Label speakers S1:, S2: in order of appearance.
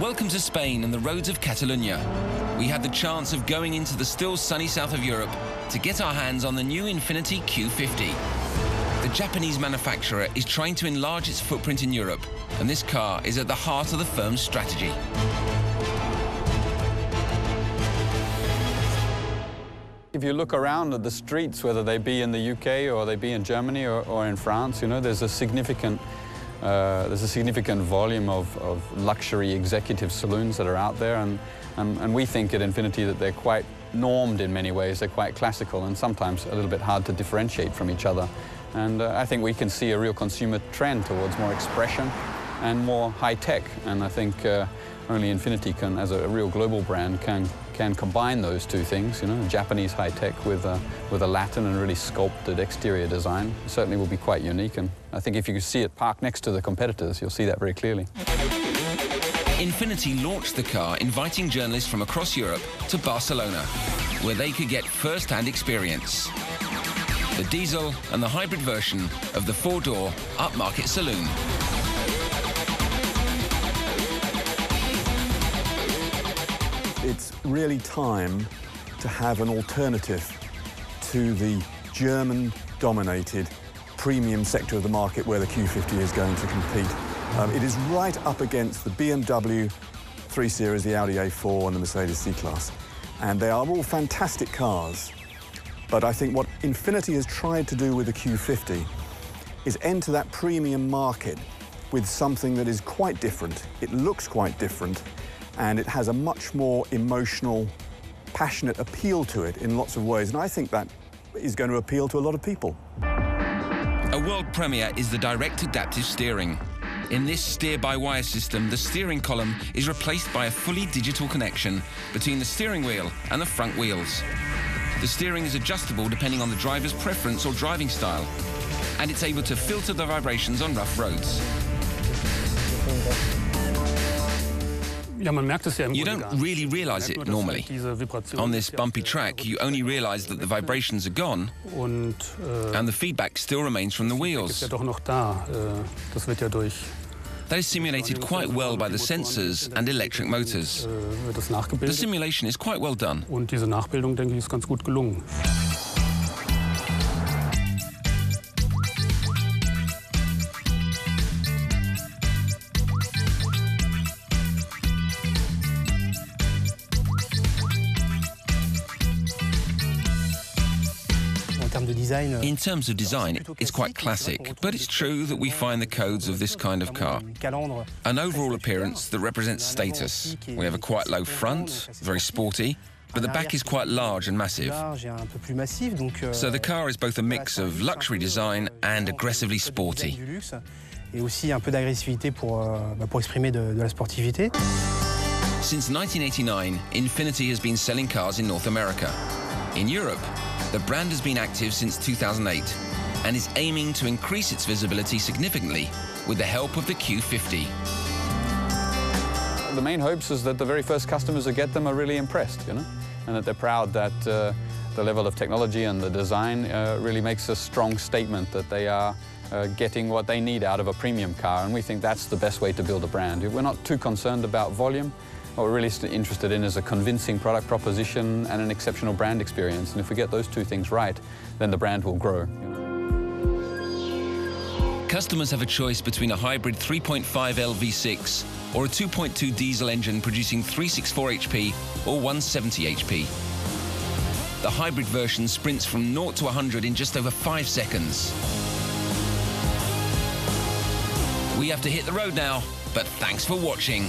S1: Welcome to Spain and the roads of Catalonia. We had the chance of going into the still sunny south of Europe to get our hands on the new Infiniti Q50. The Japanese manufacturer is trying to enlarge its footprint in Europe, and this car is at the heart of the firm's strategy.
S2: If you look around at the streets, whether they be in the UK or they be in Germany or in France, you know, there's a significant volume of luxury executive saloons that are out there, and we think at Infiniti that they're quite normed in many ways. They're quite classical and sometimes a little bit hard to differentiate from each other. And I think we can see a real consumer trend towards more expression and more high-tech. And I think only Infiniti can, as a real global brand, can combine those two things, you know, Japanese high-tech with a Latin and really sculpted exterior design. It certainly will be quite unique, and I think if you see it parked next to the competitors, you'll see that very clearly.
S1: Infiniti launched the car inviting journalists from across Europe to Barcelona, where they could get first-hand experience. The diesel and the hybrid version of the four-door upmarket saloon.
S3: It's really time to have an alternative to the German-dominated premium sector of the market where the Q50 is going to compete. It is right up against the BMW 3 Series, the Audi A4 and the Mercedes C-Class. And they are all fantastic cars. But I think what Infiniti has tried to do with the Q50 is enter that premium market with something that is quite different. It looks quite different, and it has a much more emotional, passionate appeal to it in lots of ways. And I think that is going to appeal to a lot of people.
S1: A world premiere is the direct adaptive steering. In this steer-by-wire system, the steering column is replaced by a fully digital connection between the steering wheel and the front wheels. The steering is adjustable depending on the driver's preference or driving style, and it's able to filter the vibrations on rough roads. You don't really realize it normally. On this bumpy track, you only realize that the vibrations are gone, and the feedback still remains from the wheels. That is simulated quite well by the sensors and electric motors. The simulation is quite well done. In terms of design, it's quite classic, but it's true that we find the codes of this kind of car. An overall appearance that represents status. We have a quite low front, very sporty, but the back is quite large and massive. So the car is both a mix of luxury design and aggressively sporty. Since 1989, Infiniti has been selling cars in North America. In Europe, the brand has been active since 2008 and is aiming to increase its visibility significantly with the help of the Q50.
S2: The main hopes is that the very first customers who get them are really impressed, you know, and that they're proud that the level of technology and the design really makes a strong statement that they are getting what they need out of a premium car, and we think that's the best way to build a brand. We're not too concerned about volume. What we're really interested in is a convincing product proposition and an exceptional brand experience. And if we get those two things right, then the brand will grow.
S1: Customers have a choice between a hybrid 3.5L V6 or a 2.2 diesel engine producing 364 HP or 170 HP. The hybrid version sprints from 0 to 100 in just over 5 seconds. We have to hit the road now, but thanks for watching.